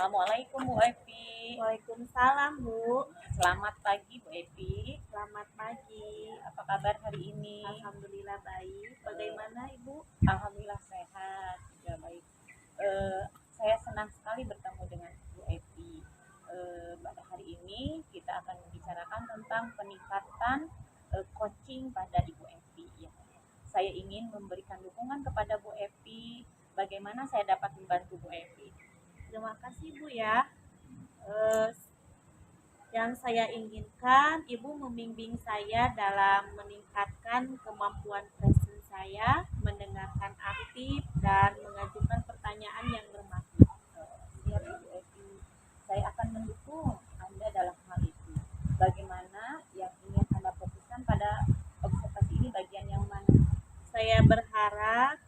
Assalamualaikum Bu Epi. Waalaikumsalam, Bu. Selamat pagi Bu Epi. Selamat pagi. Apa kabar hari ini? Alhamdulillah baik. Bagaimana Ibu? Alhamdulillah sehat, juga baik. Saya senang sekali bertemu dengan Bu Epi. Pada hari ini kita akan membicarakan tentang peningkatan coaching pada Ibu Epi. Ya. Saya ingin memberikan dukungan kepada Bu Epi. Bagaimana saya dapat membantu Bu Epi? Terima kasih Bu ya. Yang saya inginkan Ibu membimbing saya dalam meningkatkan kemampuan present saya, mendengarkan aktif dan mengajukan pertanyaan yang bermakna. Siap Ibu Epi. Saya akan mendukung Anda dalam hal itu. Bagaimana yang ingin Anda fokuskan pada observasi ini, bagian yang mana? Saya berharap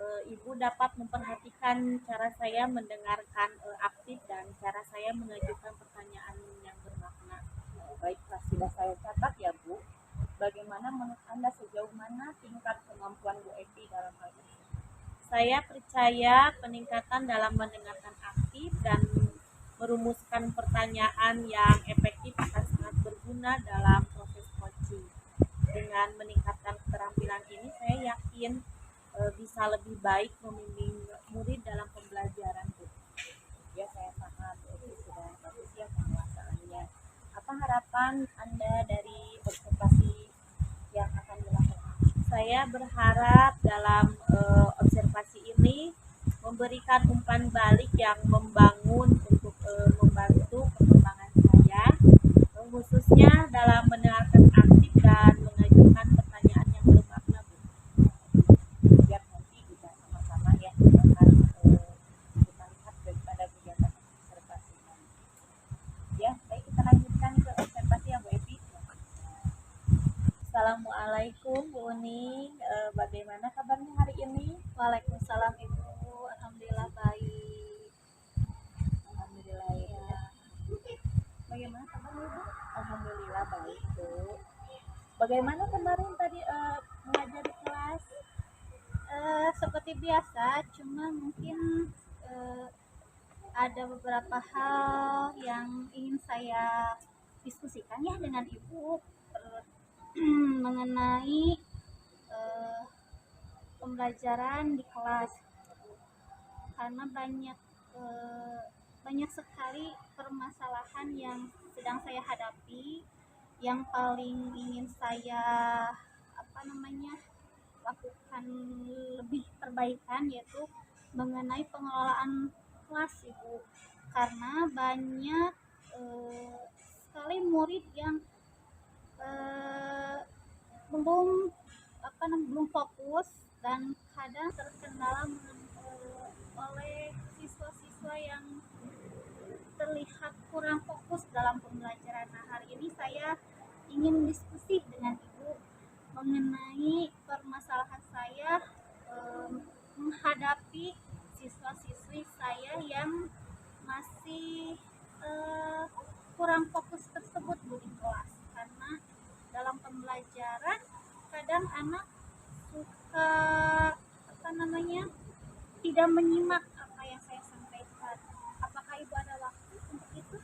Ibu dapat memperhatikan cara saya mendengarkan aktif dan cara saya mengajukan pertanyaan yang bermakna. Baiklah, sudah saya catat ya Bu. Bagaimana menurut Anda, sejauh mana tingkat kemampuan Bu Epi dalam hal ini? Saya percaya peningkatan dalam mendengarkan aktif dan merumuskan pertanyaan yang efektif akan sangat berguna dalam proses coaching. Dengan meningkatkan keterampilan ini, saya yakin bisa lebih baik membimbing murid dalam pembelajaran, Bu. Ya, saya paham Bu Epi sudah bagus ya penguasaannya. Apa harapan Anda dari observasi yang akan dilakukan? Saya berharap dalam observasi ini memberikan umpan balik yang membangun untuk membantu perkembangan saya, khususnya dalam mendengarkan aktif dan mengajukan pertanyaan yang bermakna, Bu. Biar nanti kita sama-sama ya kita lihat daripada kegiatan observasi nanti. Ya, baik, kita lanjutkan ke observasi ya Bu Epi. Assalamualaikum Bu Uning, bagaimana kabarnya hari ini? Waalaikumsalam Ibu, alhamdulillah baik. Alhamdulillah ya. Bagaimana kabarnya Ibu? Alhamdulillah baik Bu. Bagaimana kemarin tadi mengajar di kelas? Seperti biasa, cuma mungkin ada beberapa hal yang ingin saya diskusikan ya dengan Ibu mengenai pembelajaran di kelas, karena banyak sekali permasalahan yang sedang saya hadapi. Yang paling ingin saya lakukan lebih perbaikan yaitu mengenai pengelolaan kelas, Ibu, karena banyak sekali murid yang belum fokus dan kadang terkendala oleh siswa-siswa yang terlihat kurang fokus dalam pembelajaran. Nah, hari ini saya ingin diskusi dengan Ibu mengenai permasalahan saya menghadapi siswa-siswi saya yang masih kurang fokus tersebut, Bu, di kelas. Karena dalam pembelajaran kadang anak suka tidak menyimak apa yang saya sampaikan. Apakah Ibu ada waktu untuk itu?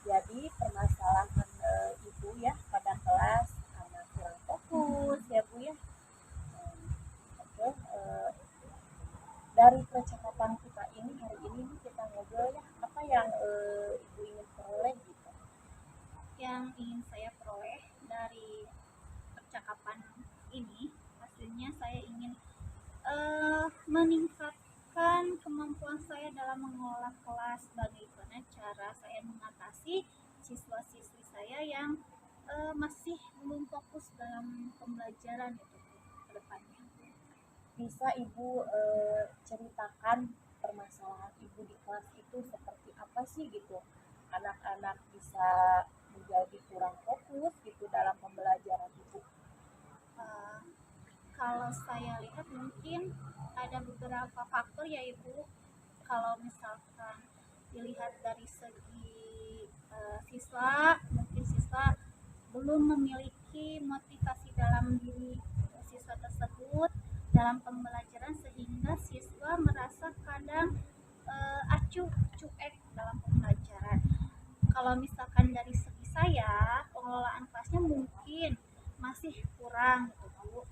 Jadi permasalahan Ibu ya pada kelas anak kurang fokus ya Bu ya. Oke, dari percakapan kita ini hari ini kita ngobrol ya, apa yang Ibu ingin peroleh gitu? Yang ingin saya peroleh dari percakapan ini, hasilnya saya ingin meningkatkan kemampuan saya dalam mengelola kelas. Bagaimana cara saya mengatasi siswa-siswi saya yang masih belum fokus dalam pembelajaran itu ke depannya. Bisa Ibu ceritakan permasalahan Ibu di kelas itu seperti apa sih gitu? Anak-anak bisa menjadi kurang fokus gitu dalam pembelajaran Ibu. Kalau saya lihat mungkin ada beberapa faktor ya Ibu. Kalau misalkan dilihat dari segi mungkin siswa belum memiliki motivasi dalam diri siswa tersebut dalam pembelajaran, sehingga siswa merasa kadang acuh, cuek dalam pembelajaran. Kalau misalkan dari segi saya, pengelolaan kelasnya mungkin masih kurang gitu Bu.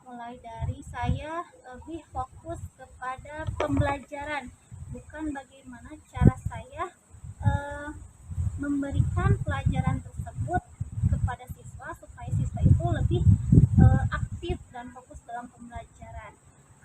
Mulai dari saya lebih fokus kepada pembelajaran, bukan bagaimana cara saya eh, memberikan pelajaran tersebut kepada siswa supaya siswa itu lebih aktif dan fokus dalam pembelajaran.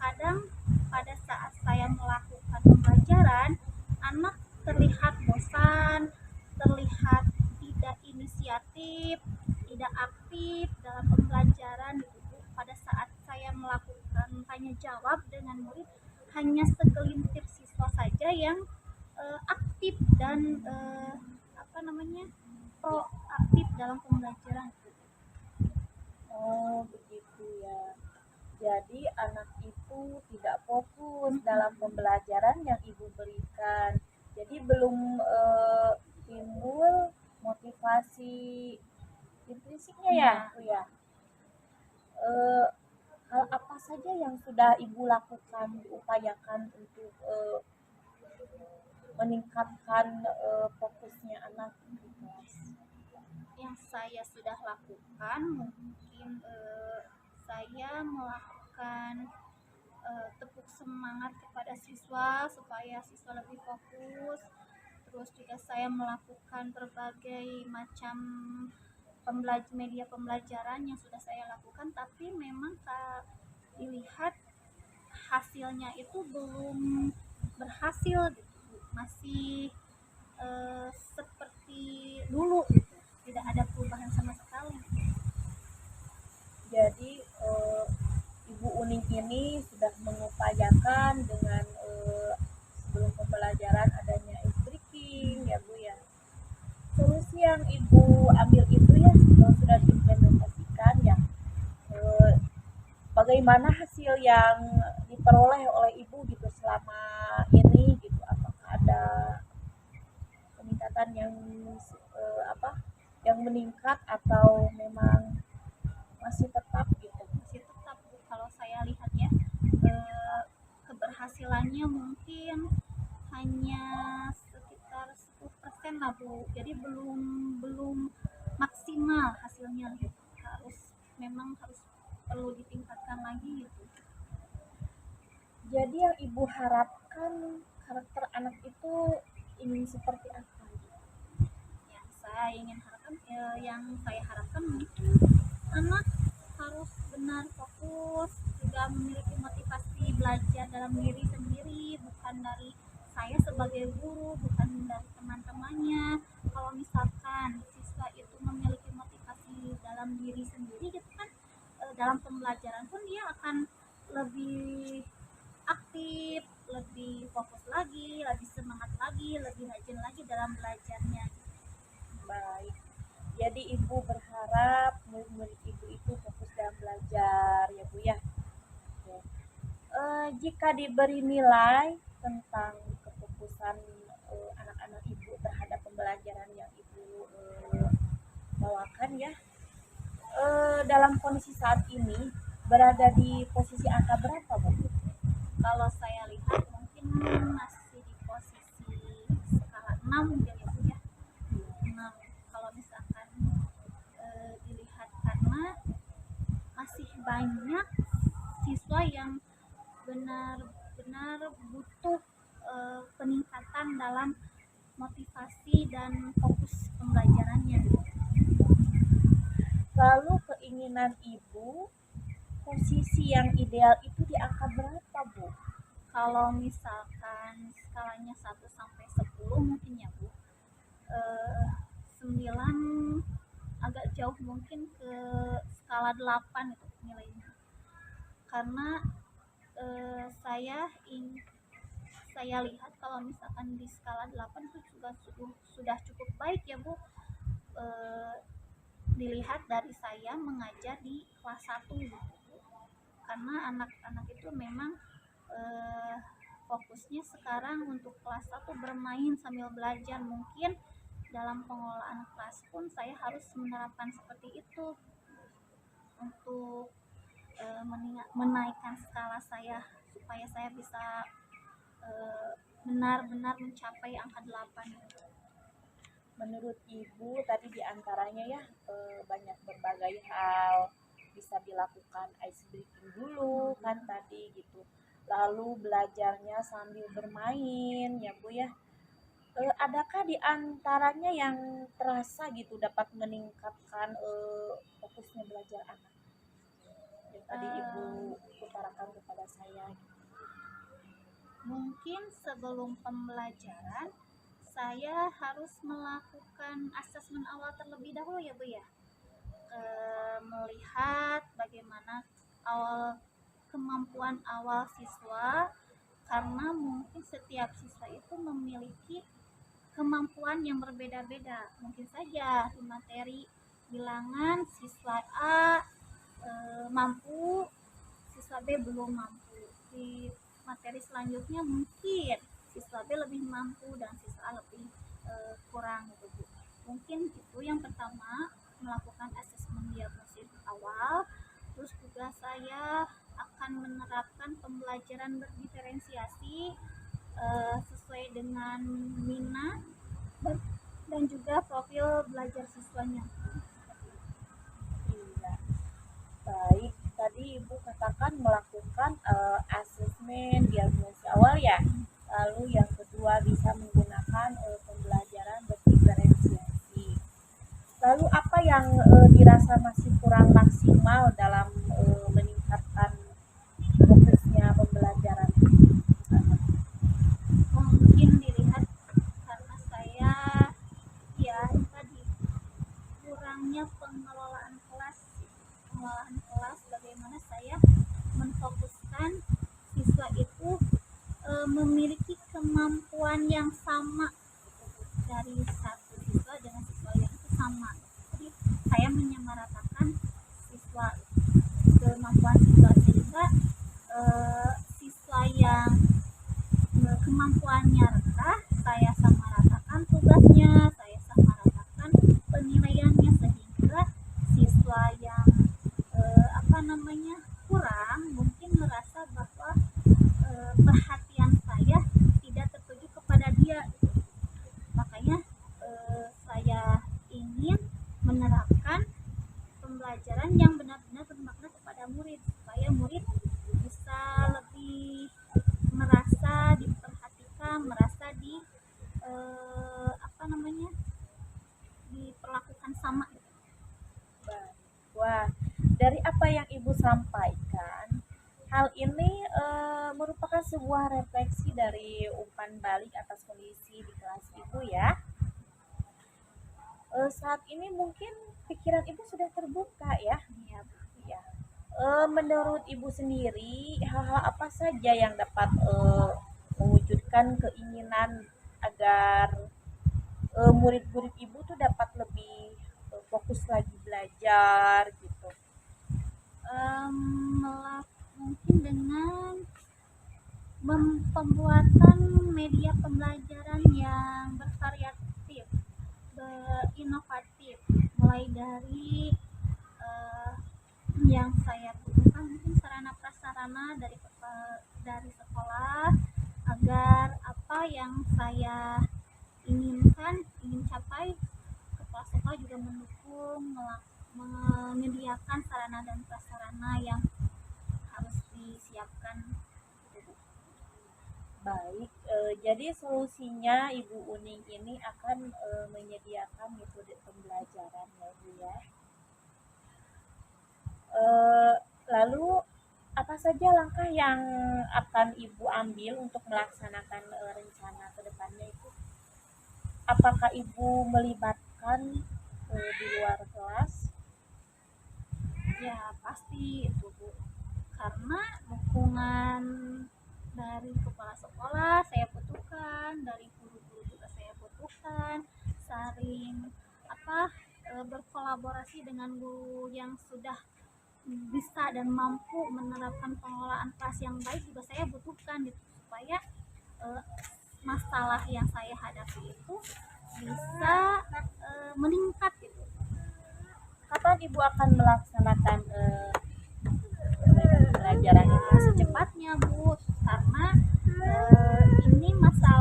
Kadang pada saat saya melakukan pembelajaran, anak terlihat bosan, terlihat tidak inisiatif, tidak aktif dalam pembelajaran gitu. Pada saat saya melakukan tanya jawab dengan murid, hanya segelintir siswa saja yang aktif dan apa namanya proaktif dalam pembelajaran. Oh, begitu ya. Jadi anak itu tidak fokus dalam pembelajaran yang ibu berikan. Jadi belum timbul motivasi intrinsiknya ya, Bu ya. Eh, Hal apa saja yang sudah ibu lakukan, upayakan untuk meningkatkan fokusnya anak di kelas? Yang saya sudah lakukan mungkin saya melakukan tepuk semangat kepada siswa supaya siswa lebih fokus. Terus juga saya melakukan berbagai macam media pembelajaran yang sudah saya lakukan, tapi memang dilihat hasilnya itu belum berhasil gitu, masih seperti dulu gitu, tidak ada perubahan sama sekali. Jadi Ibu Uning ini sudah mengupayakan dengan sebelum pembelajaran adanya e-breaking ya Bu ya. Solusi yang Ibu ambil itu ya sudah diimplementasikan ya. Eh, Bagaimana hasil yang diperoleh oleh Ibu gitu selama ini gitu? Apakah ada peningkatan yang apa? Yang meningkat atau memang masih tetap gitu? Masih tetap Bu, kalau saya lihat ya keberhasilannya mungkin hanya sekitar 10% lah Bu, jadi belum belum maksimal hasilnya gitu. Memang harus perlu ditingkatkan lagi gitu. Jadi yang Ibu harapkan karakter anak itu ingin seperti apa? Yang saya harapkan mungkin anak harus benar fokus, juga memiliki motivasi belajar dalam diri sendiri, bukan dari saya sebagai guru, bukan dari teman-temannya. Kalau misalkan siswa itu memiliki motivasi dalam diri sendiri gitu kan, dalam pembelajaran pun dia akan lebih aktif, lebih fokus lagi, lebih semangat lagi, lebih rajin lagi dalam belajarnya. Baik. Jadi Ibu berharap murid-murid Ibu itu fokus dalam belajar ya Bu ya. Oke. Jika diberi nilai tentang kefokusan anak-anak Ibu terhadap pembelajaran yang Ibu bawakan ya, dalam kondisi saat ini berada di posisi angka berapa Bu? Kalau saya lihat mungkin masih di posisi skala 6 mungkin ya Bu ya. 6 kalau misalkan dilihat, karena masih banyak siswa yang benar-benar butuh peningkatan dalam motivasi dan fokus pembelajarannya. Lalu keinginan Ibu posisi yang ideal itu di angka berapa Bu? Kalau misalkan skalanya 1 sampai 10 mungkin ya Bu, 9 agak jauh, mungkin ke skala 8 itu nilainya. Karena saya lihat kalau misalkan di skala 8 itu juga sudah cukup baik ya Bu. Dilihat dari saya mengajar di kelas 1 gitu. Karena anak-anak itu memang fokusnya sekarang untuk kelas 1 bermain sambil belajar. Mungkin dalam pengelolaan kelas pun saya harus menerapkan seperti itu untuk menaikkan skala saya supaya saya bisa benar-benar mencapai angka 8. Menurut Ibu tadi diantaranya ya banyak berbagai hal bisa dilakukan ice breaking dulu kan tadi gitu. Lalu belajarnya sambil bermain ya Bu ya. Adakah di antaranya yang terasa gitu dapat meningkatkan fokusnya belajar anak? Yang tadi Ibu utarakan kepada saya. Mungkin sebelum pembelajaran saya harus melakukan asesmen awal terlebih dahulu ya Bu ya. Melihat bagaimana kemampuan awal siswa, karena mungkin setiap siswa itu memiliki kemampuan yang berbeda-beda. Mungkin saja di materi bilangan siswa A mampu, siswa B belum mampu. Di materi selanjutnya mungkin siswa B lebih mampu dan siswa A lebih kurang gitu Bu. Mungkin itu yang pertama, melakukan asesmen diagnosis awal. Terus juga saya akan menerapkan pembelajaran berdiferensiasi sesuai dengan minat dan juga profil belajar siswanya. Iya. Baik, tadi Ibu katakan melakukan asesmen diagnosis awal ya. Lalu yang kedua bisa menggunakan pembelajaran berdiferensiasi. Lalu apa yang dirasa masih kurang maksimal dalam meningkatkan fokusnya pembelajaran? Mungkin dilihat karena saya ya tadi kurangnya pengelolaan kelas, bagaimana saya menfokuskan siswa itu memiliki kemampuan yang sama dari satu siswa dengan siswa yang itu sama. Jadi saya menyamaratakan siswa kemampuan siswa sehingga siswa yang kemampuannya rendah saya samaratakan tugasnya, saya samaratakan penilaiannya, sehingga siswa yang kurang mungkin merasa bahwa perhatian saya tidak tertuju kepada dia. Makanya saya ingin menerapkan pembelajaran yang benar-benar bermakna kepada murid, supaya murid bisa lebih merasa diperhatikan, merasa diperlakukan sama. Wah, dari apa yang Ibu sampaikan, hal ini merupakan sebuah refleksi dari umpan balik atas kondisi di kelas Ibu ya. Saat ini mungkin pikiran Ibu sudah terbuka ya. Ya. Menurut Ibu sendiri, hal-hal apa saja yang dapat mewujudkan keinginan agar murid-murid Ibu tuh dapat lebih fokus lagi belajar gitu? Mungkin dengan pembuatan media pembelajaran yang bervariatif, inovatif, mulai dari yang saya butuhkan mungkin sarana prasarana dari sekolah, agar apa yang saya ingin capai, kepala sekolah juga mendukung, menyediakan sarana dan prasarana yang harus disiapkan. Baik, jadi solusinya Ibu Uning ini akan menyediakan metode pembelajaran ya Bu ya. Lalu apa saja langkah yang akan Ibu ambil untuk melaksanakan rencana ke depannya itu? Apakah Ibu melibatkan di luar kelas? Ya pasti itu Bu, karena dukungan dari kepala sekolah saya butuhkan, dari guru-guru juga saya butuhkan, saling berkolaborasi dengan guru yang sudah bisa dan mampu menerapkan pengelolaan kelas yang baik juga saya butuhkan gitu, supaya masalah yang saya hadapi itu bisa meningkat gitu. Kapan Ibu akan melaksanakan pembelajaran itu? Secepatnya Bu, karena ini masalah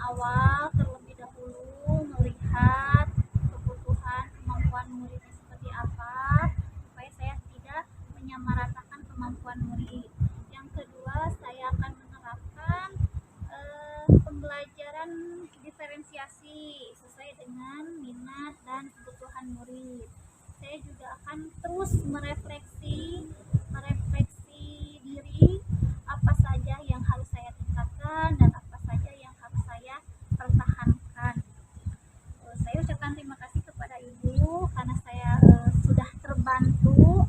awal terlebih dahulu melihat kebutuhan kemampuan muridnya seperti apa, supaya saya tidak menyamaratakan kemampuan murid. Yang kedua, saya akan menerapkan pembelajaran diferensiasi sesuai dengan minat dan kebutuhan murid. Saya juga akan terus merefleksi diri, apa saja yang harus saya tingkatkan dan apa saja yang harus saya pertahankan. Saya ucapkan terima kasih kepada Ibu karena saya sudah terbantu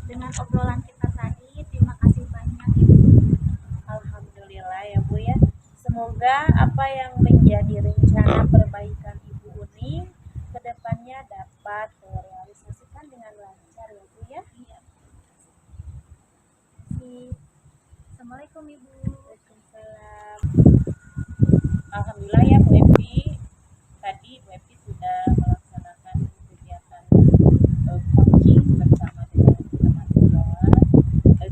dengan obrolan kita tadi. Terima kasih banyak Ibu. Alhamdulillah ya Bu ya. Semoga apa yang menjadi rencana perbaikan Ibu Uni kedepannya dapat terrealisasikan dengan lancar ya Bu ya. Iya. Assalamualaikum Ibu. Waalaikumsalam. Alhamdulillah ya Bu Evi, tadi Bu Evi sudah melaksanakan kegiatan coaching bersama dengan teman sejawat.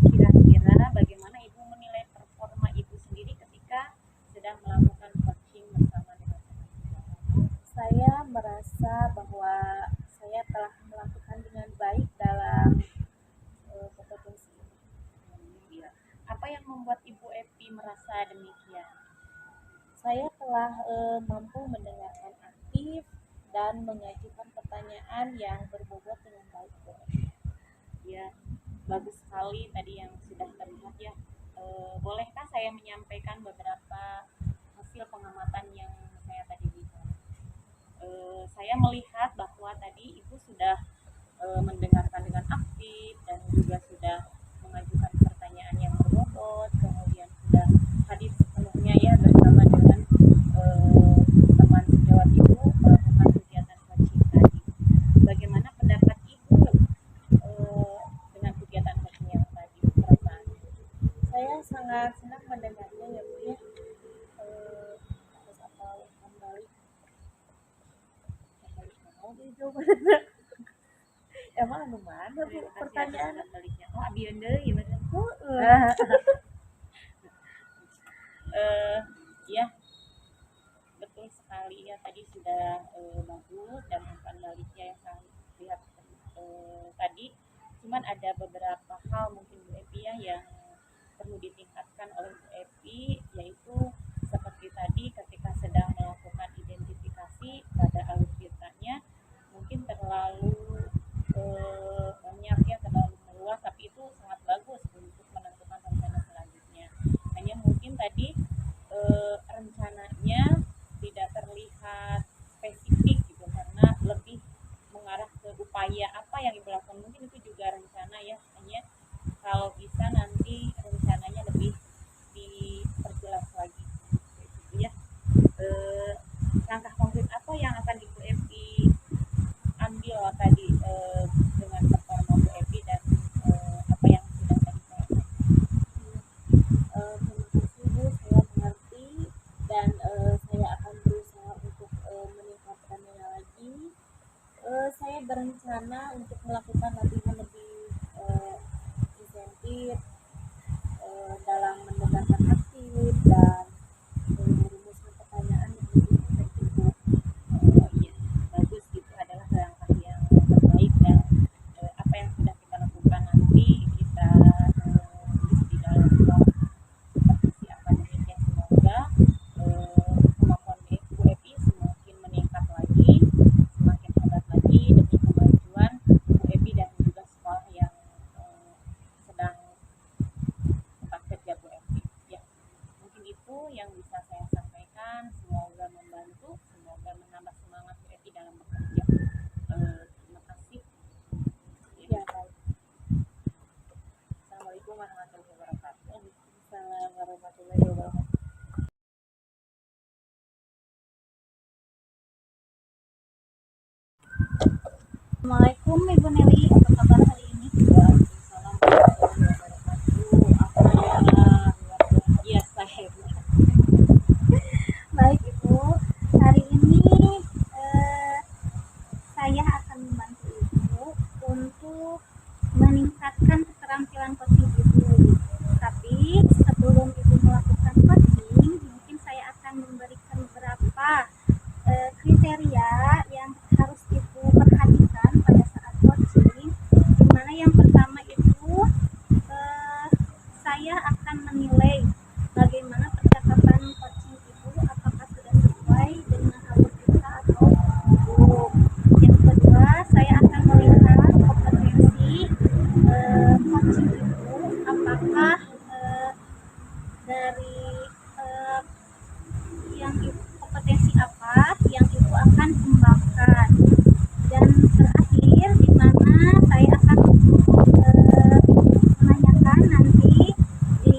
Kira-kira bagaimana Ibu menilai performa Ibu sendiri ketika sedang melakukan coaching bersama dengan teman sejawat? Saya merasa bahwa saya telah melakukan dengan baik dalam kompetensi ini. Ya. Apa yang membuat Ibu Evi merasa demikian? Saya telah mampu mendengarkan aktif dan mengajukan pertanyaan yang berbobot dengan baik. Ya, bagus sekali tadi yang sudah terlihat ya. Bolehkah saya menyampaikan beberapa hasil pengamatan yang saya tadi lihat? Saya melihat bahwa tadi Ibu sudah mendengarkan dengan aktif dan juga sudah mengajukan pertanyaan yang berbobot, kemudian sudah hadir sepenuhnya ya bersama dengan teman sejawat Ibu melakukan kegiatan coaching tadi. Bagaimana pendapat Ibu dengan kegiatan coaching yang tadi? Perasaan? Saya sangat senang mendengarnya ya Bu ya. Harus apa kembali mau dicoba. Emang anu mana Bu pertanyaan? Oh, abian deui gimana? Ya, betul sekali ya, tadi sudah bagus dan umpan baliknya yang saya lihat tadi. Cuman ada beberapa hal mungkin Bu Evi ya yang perlu ditingkatkan oleh Bu Evi, yaitu seperti tadi ketika sedang melakukan identifikasi pada alutsistanya mungkin terlalu banyak ya, terlalu meluas, tapi itu sangat bagus untuk menentukan rencana selanjutnya. Hanya mungkin tadi rencananya tidak terlihat spesifik gitu, karena lebih mengarah ke upaya apa yang Ibu lakukan. Mungkin itu juga rencana ya, hanya kalau bisa nanti rencananya lebih diperjelas lagi gitu ya. Langkah konkret apa yang akan Ibu Evi ambil tadi dengan performa Bu Evi dan apa yang sudah tadi saya sampaikan? Terima kasih Bu, saya mengerti dan saya akan berusaha untuk meningkatkannya lagi. Saya berencana untuk melakukan latihan lebih insentif dalam mendengarkan aktif dan merumuskan pertanyaan yang lebih efektif Bu. Iya, bagus, itu adalah langkah yang terbaik dan apa yang sudah kita lakukan nanti kita tulis di dalam blog supervisi akademik ya. Semoga kemampuan Bu Evi semakin meningkat lagi, semakin hebat lagi demi kemajuan Bu Evi dan juga sekolah yang sedang tempat kerja Bu Evi ya. Mungkin itu yang bisa saya sampaikan, semoga membantu, semoga menambah semangat Bu Evi dalam bekerja. Terima kasih. Ya, baik. Assalamualaikum warahmatullahi wabarakatuh. Waalaikumsalam warahmatullahi wabarakatuh. Assalamualaikum Ibu Nelly, apa kabar hari ini? Waalaikumsalam warahmatullahi wabarakatuh. Alhamdulillah luar biasa hebat. Baik Ibu, hari ini saya akan membantu Ibu untuk meningkatkan keterampilan coaching Ibu. Tapi sebelum Ibu melakukan coaching, mungkin saya akan memberikan beberapa kriteria yang harus ibu perhatikan pada saat coaching, dimana yang pertama itu saya akan menilai bagaimana percakapan coaching ibu, apakah sudah sesuai dengan alur kita atau belum. Yang kedua, saya akan melihat kompetensi coaching ibu, apakah dari kompetensi apa yang ibu akan kembangkan. Dan terakhir, di mana saya akan menanyakan nanti di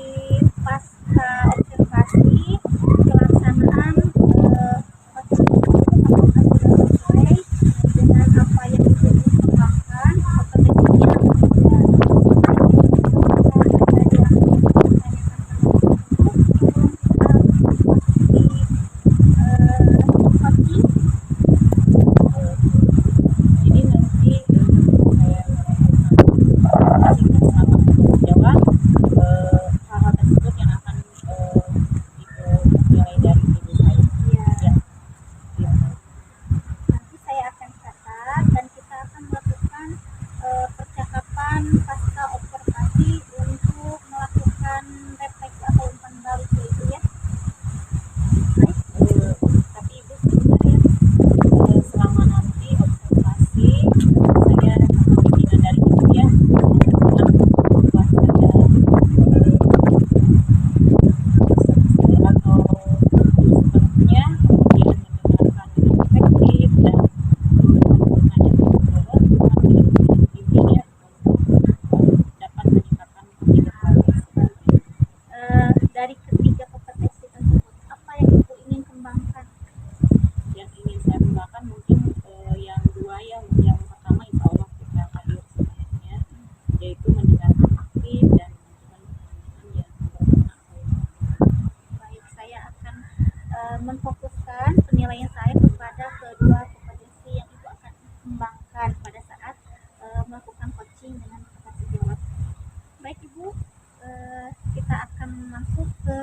pasca observasi pelaksanaan coaching itu apakah sudah sesuai dengan apa yang ibu ingin kembangkan, kompetensinya apa tidak. Jadi nanti saya jawab hal-hal tersebut yang akan ibu nilai dari ibu saya. Ya, Ya, ya. nanti saya akan catat dan kita akan melakukan percakapan pasca observasi untuk melakukan refleksi atau umpan balik itu ya. Baik. Tapi ibu sebenarnya selama nanti observasi saya dapat bimbingan dari ibu ya tentang buat saya atau sepenuhnya kemudian mendengarkan dengan efektif dan mengajak ngobrol intinya untuk dapat meningkatkan tingkat kualitas. Dari ketiga kompetensi tersebut, apa yang ibu ingin kembangkan? Yang ingin saya kembangkan mungkin yang dua ya, yang pertama insya Allah kita hadir semuanya, yaitu mendengarkan aktif dan menentukan yang bermakna. Baik, saya akan memfokuskan penilaian saya kepada kedua kompetensi yang ibu akan kembangkan pada saat melakukan coaching dengan cepat sejawat. Baik ibu, kita akan masuk ke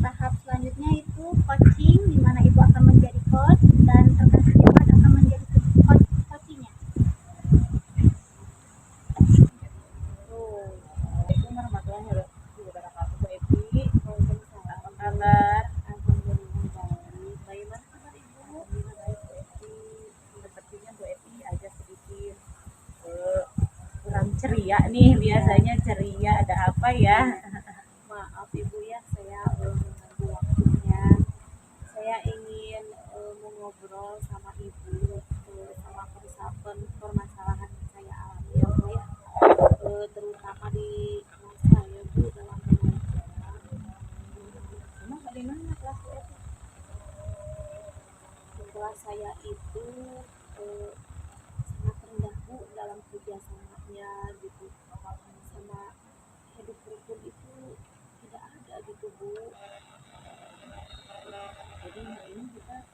tahap selanjutnya, itu coaching, di mana ibu akan menjadi coach dan rekan sejawat akan menjadi coachingnya. Assalamualaikum warahmatullahi wabarakatuh. Bu Epi, apa kabar? Alhamdulillah baik. Bagaimana kabar ibu? Alhamdulillah baik Bu Epi. Sepertinya Bu Epi agak sedikit kurang ceria nih. Biasanya ceria, ada apa ya? Maaf ibu ya, saya mengganggu waktunya. Saya ingin mengobrol sama ibu sama permasalahan yang saya alami ya bu ya. Terutama di kelas saya bu dalam pengajaran. Emang dari mana kelas Bu Epi? Di kelas saya itu sangat rendah bu dalam kerjasamanya gitu, sama hidup rukun itu tidak ada gitu bu. Jadi hari ini kita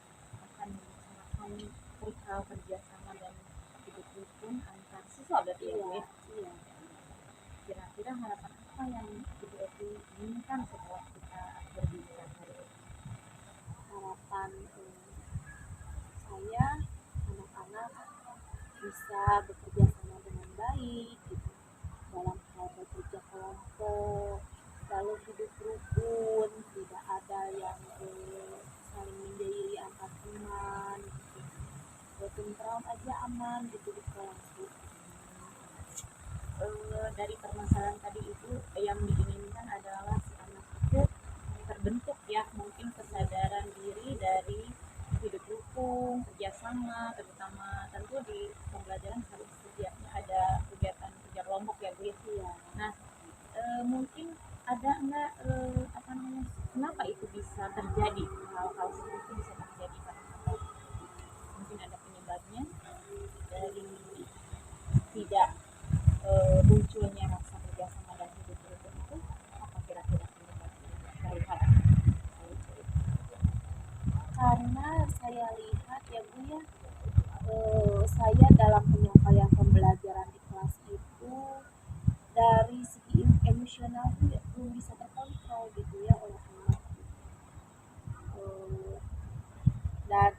akan membicarakan perihal kerjasama dan hidup rukun antar siswa berarti ya Bu Iya, ya. iya. Kira-kira harapan apa yang Ibu Epi inginkan setelah kita berbincang hari ini? Harapan saya anak-anak bisa bekerja sama dengan baik gitu, dalam hal bekerja kelompok, lalu hidup rukun, tidak ada yang saling menjahili antar teman gitu. Tentram aja aman gitu di kelas bu. Dari permasalahan tadi itu yang diinginkan adalah si anak itu terbentuk ya, mungkin kesadaran diri dari hidup rukun, kerjasama, terutama tentu di pembelajaran harus sedianya ada kegiatan kerja kelompok ya Bu ya. Iya. Nah, mungkin ada nggak apa namanya, kenapa itu bisa terjadi, hal-hal seperti itu bisa terjadi karena mungkin ada penyebabnya dari tidak munculnya rasa kerjasama dan hidup rukun itu, apa kira-kira penyebabnya terlihat? Karena saya lihat ya bu ya, saya dalam penyampaian pembelajaran di kelas itu dari segi emosional tuh ya belum bisa terkontrol gitu ya oleh anak. Dan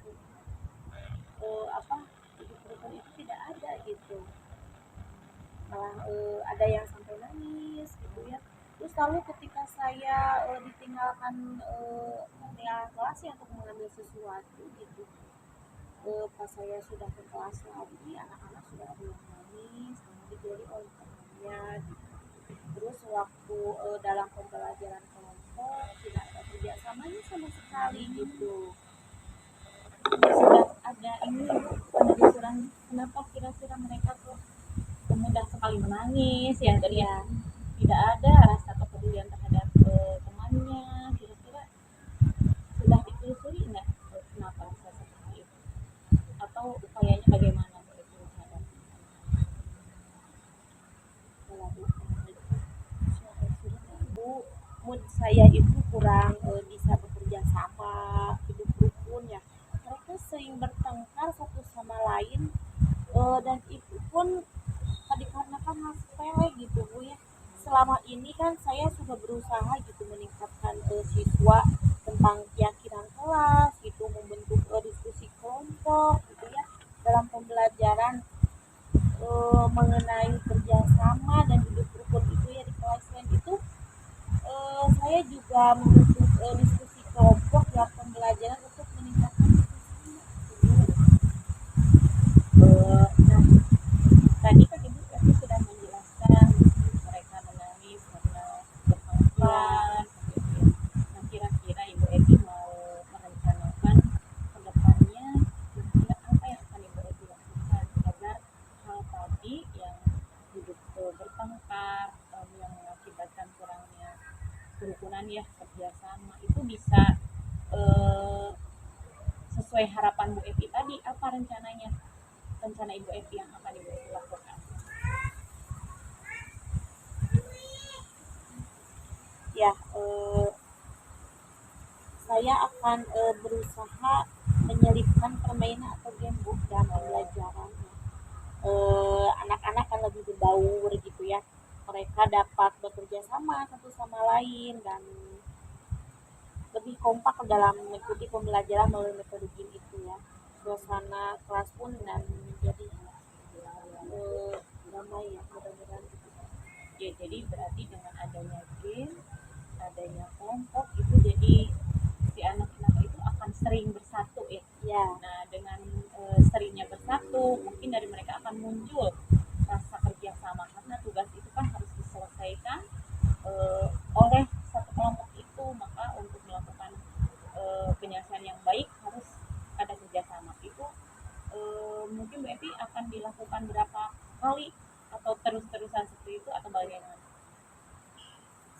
ada yang sampai nangis gitu ya. Terus lalu ketika saya meninggalkan kelas ya untuk mengambil sesuatu gitu, pas saya sudah ke kelas lagi, anak-anak sudah ada yang nangis karena dibeli oleh temannya gitu. Terus waktu dalam pembelajaran kelompok tidak ada kerjasamanya sama sekali gitu. Sudah ada ini penelusuran kenapa kira-kira mereka tuh mudah sekali menangis yang tadi Ya, tidak ada rasa kepedulian terhadap temannya, kira-kira sudah ditelusuri nggak kenapa bisa seperti itu atau upayanya bagaimana Bu Evi terhadap Bu, mood saya itu kurang bisa bekerja sama, hidup rukun ya. Mereka sering bertengkar satu sama lain, dan itu pun dikarenakan hal sepele gitu Bu ya. Selama ini kan saya sudah berusaha gitu meningkatkan siswa tentang keyakinan kelas gitu, membentuk diskusi kelompok gitu ya dalam pembelajaran mengenai kerjasama dan hidup rukun itu ya di kelas. Selain itu saya juga membentuk diskusi kelompok dalam pembelajaran untuk meningkatkan nah tadi kan Ibu Evi sudah menjelaskan mereka menangis karena bertengkar gitu ya. Nah kira-kira Ibu Evi mau merencanakan ke depannya kira-kira apa yang akan Ibu Evi lakukan agar hal tadi yang hidup bertengkar yang mengakibatkan kurangnya kerukunan ya kerjasama itu bisa eh, sesuai harapan Bu Evi tadi, apa rencananya, rencana Ibu Evi yang akan Ibu Evi lakukan? ya. Saya akan berusaha menyelipkan permainan atau game book dalam pembelajaran. Anak-anak kan lebih berbaur gitu ya. Mereka dapat bekerja sama satu sama lain dan lebih kompak dalam mengikuti pembelajaran melalui metode game itu ya. Suasana kelas pun dan menjadi damai ya, mudah-mudahan gitu. Ya jadi berarti dengan adanya game, adanya kelompok itu jadi si anak-anak itu akan sering bersatu ya. Ya, Nah dengan seringnya bersatu mungkin dari mereka akan muncul rasa kerjasama karena tugas itu kan harus diselesaikan oleh satu kelompok itu, maka untuk melakukan penyelesaian yang baik harus ada kerjasama itu. Mungkin Bu Evi akan dilakukan berapa kali atau terus-terusan seperti itu atau bagaimana?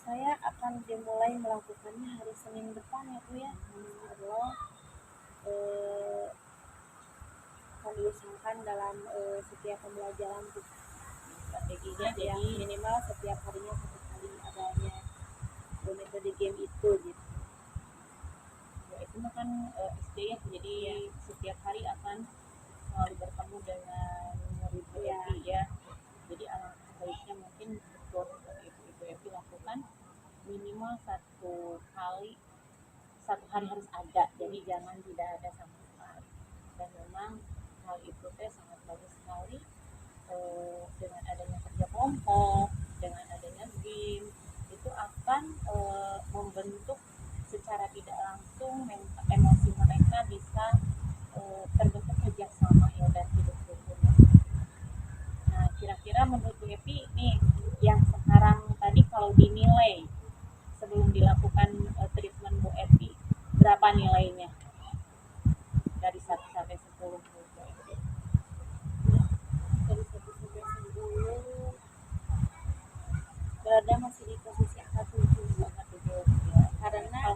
saya akan dimulai melakukannya hari Senin depan ya Bu ya. Allah akan diusahakan dalam setiap pembelajaran gitu. Strateginya Ya, jadi minimal setiap harinya satu kali adanya metode game itu gitu. ya itu mah kan SD ya jadi setiap hari akan selalu bertemu dengan murid Bu Ya. Evi ya. Jadi alangkah baiknya mungkin betul seperti itu Ibu Evi lakukan minimal satu hari harus ada, jadi jangan tidak ada sama sekali. Dan memang hal itu teh sangat bagus sekali dengan adanya kerja kelompok, dengan adanya game itu akan membentuk secara tidak langsung emosi mereka bisa terbentuk kerjasama ya dan hidup rukun. Nah kira-kira menurut Bu Evi nih yang sekarang tadi kalau dinilai sebelum dilakukan treatment Bu Evi berapa nilainya dari 1 sampai 10 Bu Evi? Dari 1 sampai 10 berada masih di posisi angka 7 Ya. karena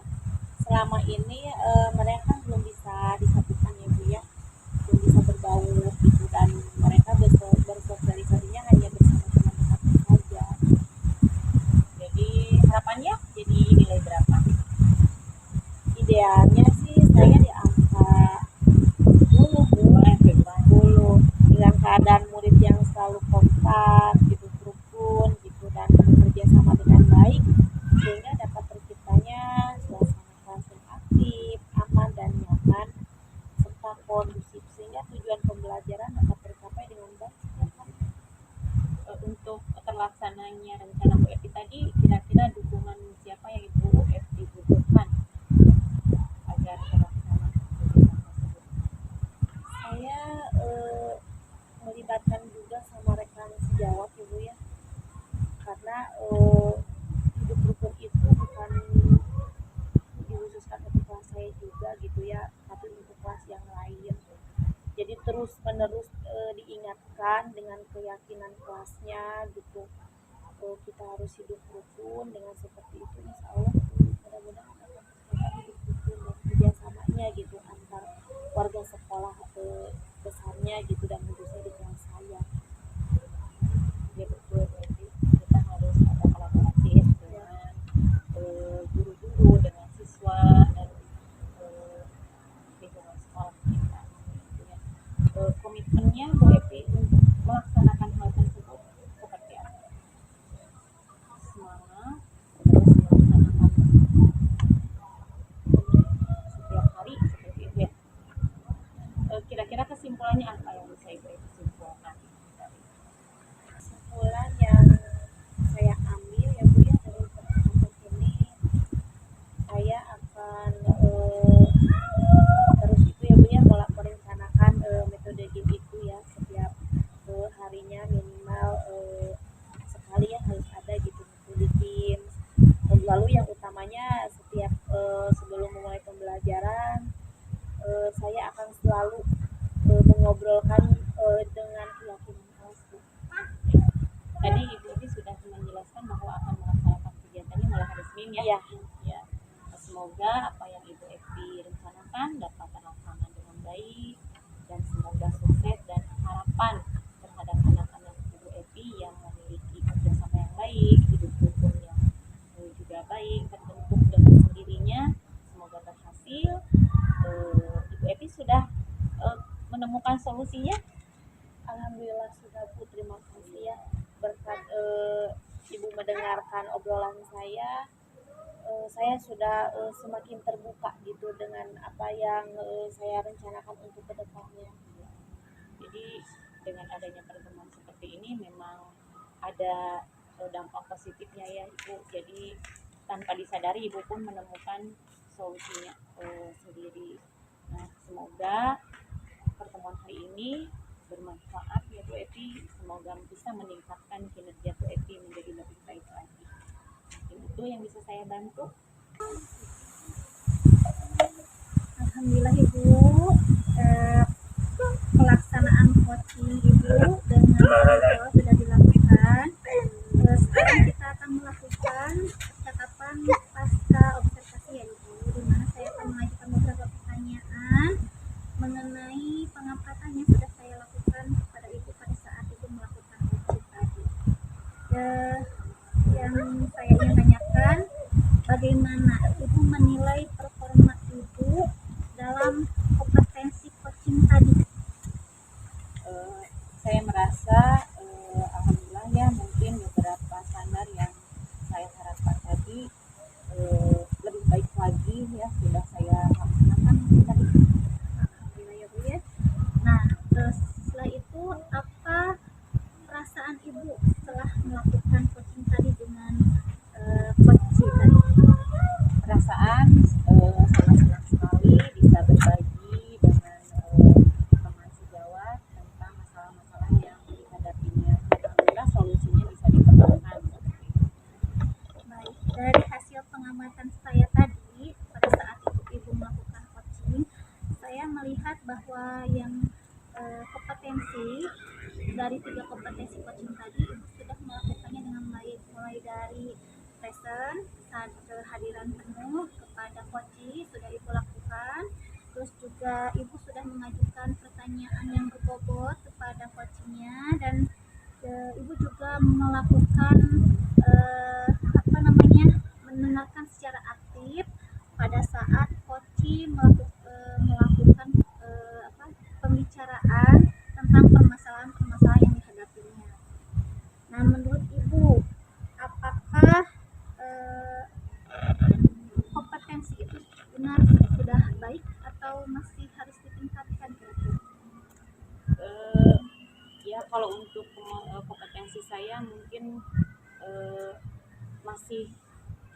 selama ini mereka belum bisa disatukan ya Bu ya, belum bisa berbaur gitu dan mereka bersosialisasinya hanya bersama teman-teman saja. Jadi harapannya jadi nilai berapa? Idealnya sih saya di angka 10 Bu, 10 dengan keadaan murid yang selalu kompak gitu, rukun gitu dan bekerja sama dengan baik sehingga dapat terciptanya suasana kelas yang aktif, aman dan nyaman serta kondusif sehingga tujuan pembelajaran dapat tercapai dengan baik setiap hari. Untuk terlaksananya rencana Bu Epi tadi, kira-kira dukungan siapa yang Ibu Epi butuhkan agar terlaksana kegiatan tersebut? Saya melibatkan juga sama rekan sejawat ya Bu ya, karena hidup rukun itu bukan dikhususkan untuk kelas saya juga gitu ya, tapi untuk kelas yang lain. Jadi terus menerus diingatkan dengan keyakinan kelasnya gitu. Kita harus hidup rukun, dengan seperti itu insya Allah mudah-mudahan akan tercapai hidup rukun dan kerjasamanya gitu antar warga sekolah besarnya gitu, dan khususnya di kelas saya. Ya betul, berarti kita harus ada kolaborasi ya dengan guru-guru, dengan siswa, dan lingkungan sekolah kita gitu ya. Komitmennya Bu Epi untuk melaksanakan hal tersebut seperti apa? Semangat terus melaksanakan setiap hari seperti itu ya. Kira-kira kesimpulannya apa yang bisa Ibu Epi simpulkan dari Kesimpulan yang saya ambil ya Bu ya dari pertemuan ini, saya akan terus itu ya Bu ya merencanakan metode game itu ya setiap harinya minimal sekali ya harus ada gitu metode game. Lalu yang utamanya setiap sebelum memulai pembelajaran saya akan selalu mengobrolkan dengan keyakinan kelas Bu. tadi Ibu Epi sudah menjelaskan bahwa akan melaksanakan kegiatannya mulai hari Senin ya. Iya. Ya. Semoga apa yang Ibu Epi rencanakan dapat terlaksana dengan baik, dan semoga sukses, dan harapan terhadap anak-anak Ibu Epi yang memiliki kerjasama yang baik, hidup rukun yang juga baik, terbentuk dengan sendirinya, semoga berhasil. Ibu Epi sudah menemukan solusinya. Alhamdulillah sudah Bu, terima kasih ya berkat Ibu mendengarkan obrolan saya sudah semakin terbuka gitu dengan apa yang saya rencanakan untuk kedepannya. Jadi dengan adanya pertemuan seperti ini memang ada dampak positifnya ya Ibu. Jadi tanpa disadari Ibu pun menemukan solusinya sendiri. Nah, semoga pertemuan hari ini bermanfaat ya Bu Epi. Semoga bisa meningkatkan kinerja Bu Epi menjadi lebih baik lagi. Mungkin itu yang bisa saya bantu. Alhamdulillah Ibu, pelaksanaan coaching Ibu dengan Ibu sudah dilakukan. Sekarang kita akan melakukan percakapan pasca observasi ya Ibu, di mana saya akan mengajukan beberapa pertanyaan mengenai pengamatan yang sudah saya lakukan kepada Ibu pada saat Ibu melakukan coaching tadi. Yang saya ingin tanyakan, bagaimana Ibu menilai performa Ibu dalam kompetensi coaching tadi? Saya merasa alhamdulillah ya, mungkin beberapa standar yang saya harapkan tadi lebih baik lagi ya sudah saya laksanakan tadi. Alhamdulillah ya Bu ya. Nah, setelah itu apa perasaan Ibu setelah melakukan coaching tadi dengan coach tadi? Perasaan sangat senang sekali bisa berbagi dengan teman sejawat tentang masalah-masalah yang dihadapinya. Alhamdulillah solusinya bisa ditemukan. Baik, dari hasil pengamatan saya tadi pada saat Ibu melakukan coaching, saya melihat bahwa yang kompetensi dari 3 kompetensi coaching tadi Ibu sudah melakukannya dengan baik, mulai dari present, kehadiran penuh kepada coaching sudah Ibu lakukan, terus juga Ibu sudah mengajukan pertanyaan yang berbobot kepada coachingnya, dan Ibu juga melakukan mendengarkan secara aktif pada saat coaching melakukan pembicaraan tentang permasalahan-permasalahan yang dihadapinya. Nah, menurut Ibu, apakah kompetensi itu benar sudah baik atau masih harus ditingkatkan kira-kira? Ya kalau untuk kompetensi saya saya mungkin eh, masih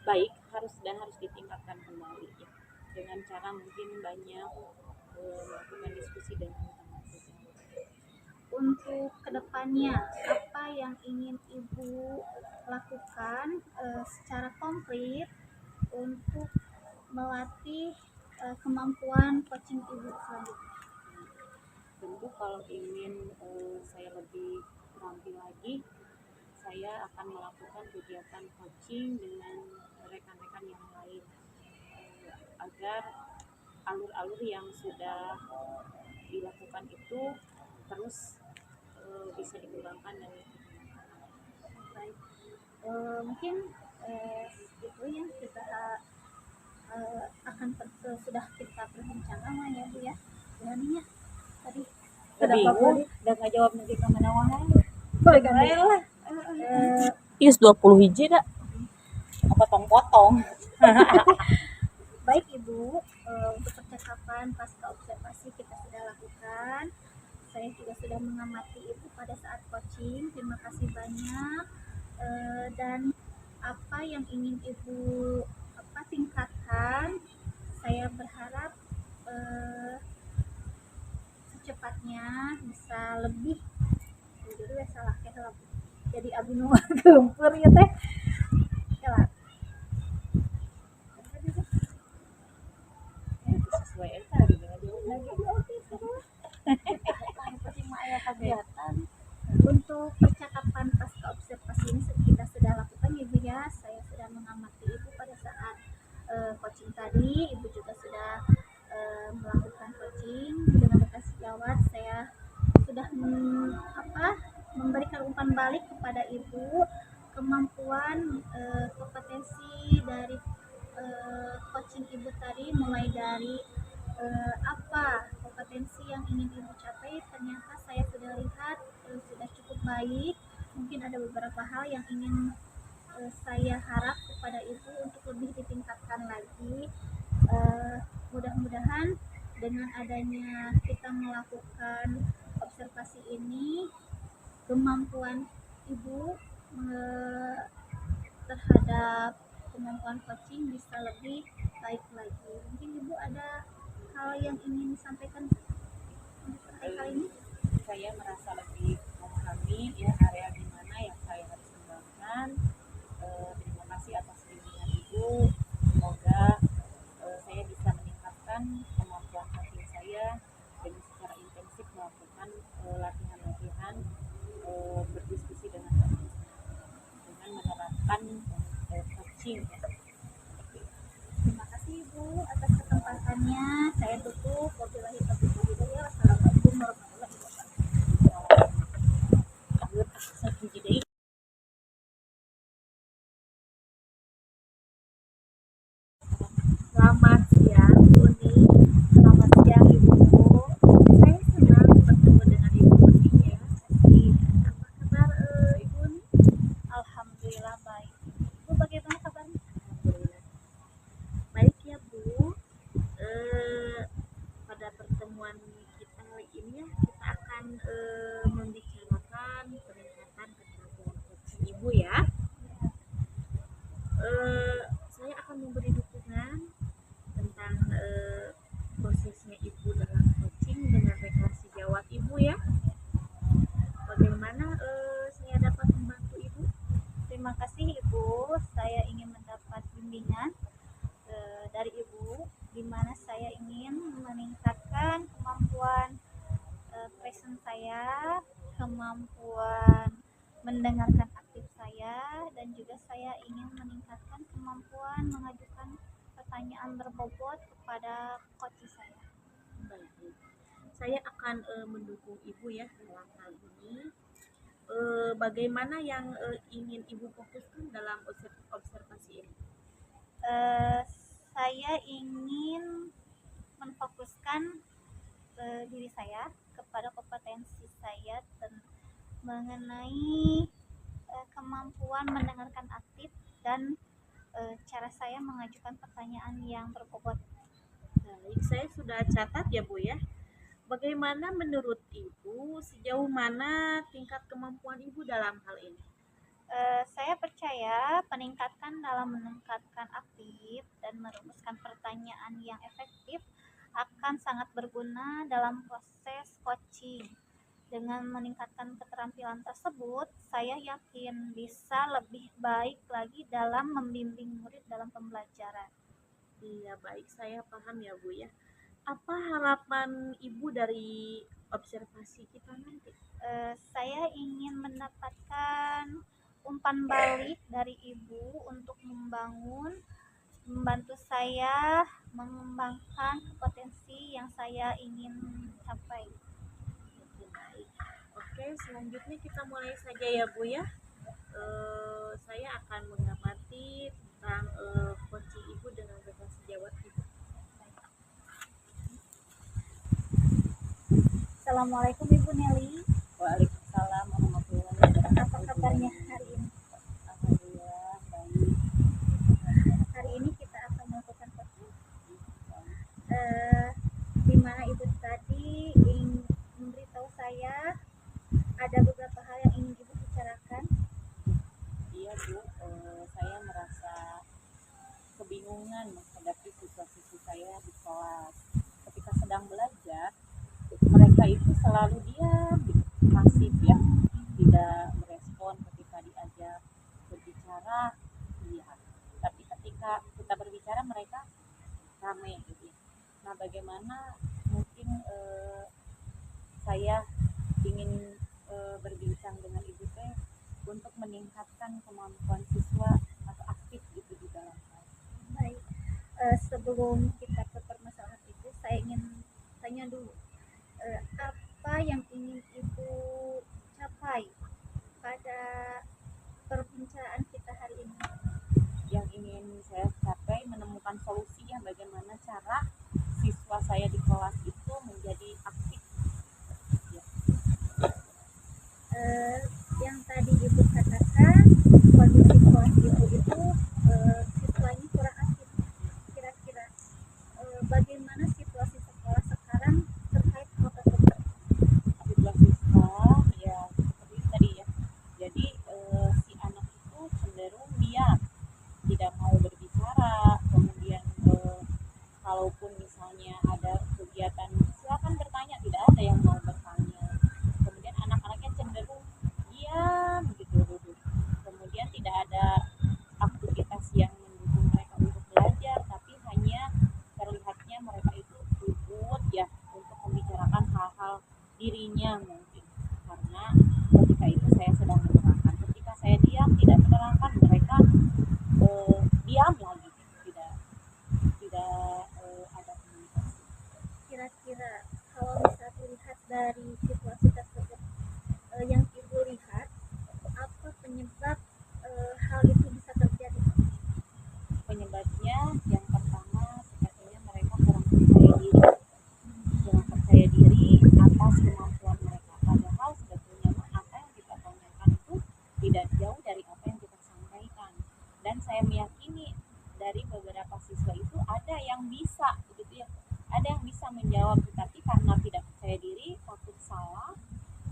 baik, harus ditingkatkan kembali ya, dengan cara mungkin banyak melakukan diskusi dengan teman sejauh. Untuk kedepannya, apa yang ingin Ibu lakukan secara konkret untuk melatih kemampuan coaching Ibu selanjutnya? Tentu kalau ingin saya lebih terampil lagi, saya akan melakukan kegiatan coaching dengan rekan-rekan yang lain, agar alur-alur yang sudah dilakukan itu terus bisa dikembangkan dan digunakan. Baik. Mungkin itu yang kita akan sudah kita perbincangkan lah ya Bu ya. Beraninya tadi sudah Bingung, udah nggak jawab nanti kemana mana. boleh ganti. Lah. Is 20 hiji dah. Potong-potong. Baik Ibu, untuk percakapan pasca observasi kita sudah lakukan. Saya juga sudah mengamati Ibu pada saat coaching. Terima kasih banyak. Dan apa yang ingin Ibu tingkatkan, saya berharap secepatnya bisa lebih. Jadi salah jadi abdi nu geumpeur ya teh. Ya, Sesuai eta dengan kegiatan. Untuk percakapan pasca observasi ini kita sudah lakukan Ibu ya. Saya sudah mengamati Ibu pada saat coaching tadi. Ibu juga sudah melakukan coaching dengan dekat sejawat. Saya sudah memberikan umpan balik kepada Ibu kemampuan kompetensi dari coaching Ibu tadi, mulai dari apa kompetensi yang ingin Ibu capai. Ternyata saya sudah lihat sudah cukup baik. Mungkin ada beberapa hal yang ingin saya harap kepada Ibu untuk lebih ditingkatkan lagi. Mudah-mudahan dengan adanya kita melakukan observasi ini, kemampuan Ibu terhadap kemampuan coaching bisa lebih baik lagi. Mungkin Ibu ada hal yang ingin disampaikan untuk kali ini? Saya merasa lebih memahami ya area di mana yang saya harus kembangkan. Terima kasih atas bimbingan Ibu. Semoga saya bisa meningkatkan kemampuan coaching saya dengan secara intensif melakukan latihan-latihan berdiskusi dengan teman dengan menerapkan coaching. Terima kasih Ibu atas kesempatannya. Saya tutup. Wabillahi taufiq wal hidayah. Wassalamualaikum warahmatullahi wabarakatuh. Selamat siang Uni. Selamat siang Ibu. Saya senang bertemu dengan Ibu Uni ya. Apa kabar Ibu Uni? Alhamdulillah baik. Bu, bagaimana kabarnya? Baik ya Bu. Pada pertemuan kita kali ini ya, kita akan membicarakan peningkatan keterampilan coaching Ibu ya. Saya akan memberi dukungan tentang prosesnya Ibu dalam coaching dengan relasi jawab Ibu ya. Bagaimana saya dapat membantu Ibu? Terima kasih Ibu. Saya ingin mendapat bimbingan dari Ibu, di mana saya ingin meningkatkan kemampuan present saya, kemampuan mendengarkan aktif saya, dan juga saya ingin meningkatkan kemampuan mengajukan pertanyaan berbobot kepada coach saya. Baik. Saya akan mendukung Ibu ya dalam hal ini. Bagaimana yang ingin Ibu fokuskan dalam observasi ini? Saya ingin memfokuskan diri saya kepada kompetensi saya mengenai kemampuan mendengarkan aktif dan cara saya mengajukan pertanyaan yang berbobot. Baik, saya sudah catat ya Bu ya. Bagaimana menurut Ibu, sejauh mana tingkat kemampuan Ibu dalam hal ini? Saya percaya meningkatkan aktif dan merumuskan pertanyaan yang efektif akan sangat berguna dalam proses coaching. Dengan meningkatkan keterampilan tersebut, saya yakin bisa lebih baik lagi dalam membimbing murid dalam pembelajaran. Iya, baik, saya paham ya Bu ya. Apa harapan Ibu dari observasi kita nanti? Saya ingin mendapatkan umpan balik dari ibu untuk membantu saya mengembangkan potensi yang saya ingin capai. Oke, baik. Oke, selanjutnya kita mulai saja ya Bu ya. Saya akan mengamati tentang coaching Ibu dengan bertanya jawab Ibu. Assalamualaikum Ibu Nelly. Waalaikumsalam warahmatullahi wabarakatuh. Apa kabarnya hari ini? Alhamdulillah baik. Hari ini kita akan melakukan coaching. Di mana Ibu tadi ingin memberitahu saya ada beberapa hal yang ingin Ibu bicarakan. Iya Bu, saya merasa kebingungan menghadapi siswa-siswi saya di kelas. Ketika sedang belajar, mereka itu selalu diam, pasif ya, tidak merespon ketika diajak berbicara, iya. Tapi ketika kita berbicara mereka rame gitu. Nah, bagaimana mungkin saya ingin berbincang dengan Ibu teh untuk meningkatkan kemampuan siswa atau aktif gitu di dalam kelas. Baik, sebelum kita ke permasalahan itu, saya ingin tanya dulu, apa yang ingin Ibu capai pada perbincangan kita hari ini? Yang ingin saya capai menemukan solusinya bagaimana cara siswa saya di kelas itu menjadi aktif. Ya. Yang tadi Ibu katakan kondisi kelas Ibu itu siswanya kurang aktif. Kira-kira bagaimana situasi sekolah sekarang terkait hal tersebut? Situasi sekolah ya seperti tadi ya. Jadi si anak itu cenderung diam, tidak mau berbicara. Kemudian kalaupun misalnya ada kegiatan silakan bertanya, tidak ada yang mau bertanya. Kemudian anak-anaknya cenderung diam gitu duduk. Kemudian tidak ada aktivitas yang mendukung mereka untuk belajar, tapi hanya terlihatnya mereka itu ribut ya untuk membicarakan hal-hal dirinya mungkin. Karena ketika itu saya sedang menerangkan, ketika saya diam tidak menerangkan mereka diam lagi, tidak ada komunikasi. Kira-kira kalau bisa dilihat dari situasi tersebut, yang Ibu lihat apa penyebab hal itu bisa terjadi? Penyebabnya yang pertama sepertinya mereka kurang percaya diri atas kemampuan mereka. Padahal sebetulnya apa yang kita tanyakan itu tidak jauh dari apa yang kita sampaikan. Dan saya meyakini dari beberapa siswa itu ada yang bisa begitu ya, ada yang bisa menjawab, tetapi karena tidak percaya diri, takut salah,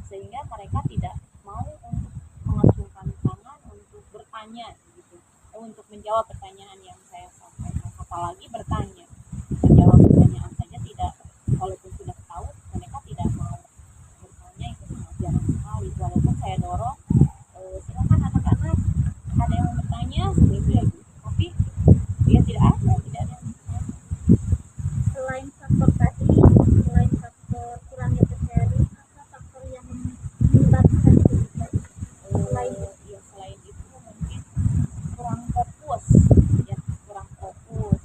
sehingga mereka tidak mau untuk mengacungkan tangan untuk bertanya gitu, untuk menjawab pertanyaan yang saya sampaikan, apalagi bertanya. Menjawab pertanyaan saja tidak, walaupun sudah tahu mereka tidak mau bertanya, itu sangat jarang sekali. Walaupun saya dorong silakan anak-anak ada yang mau bertanya seperti itu ya, tapi dia tidak ada yang bertanya. Selain faktor tadi, selain faktor kurangnya percaya diri, apa faktor yang menyebabkan itu terjadi? Selain itu mungkin kurang fokus ya, kurang fokus.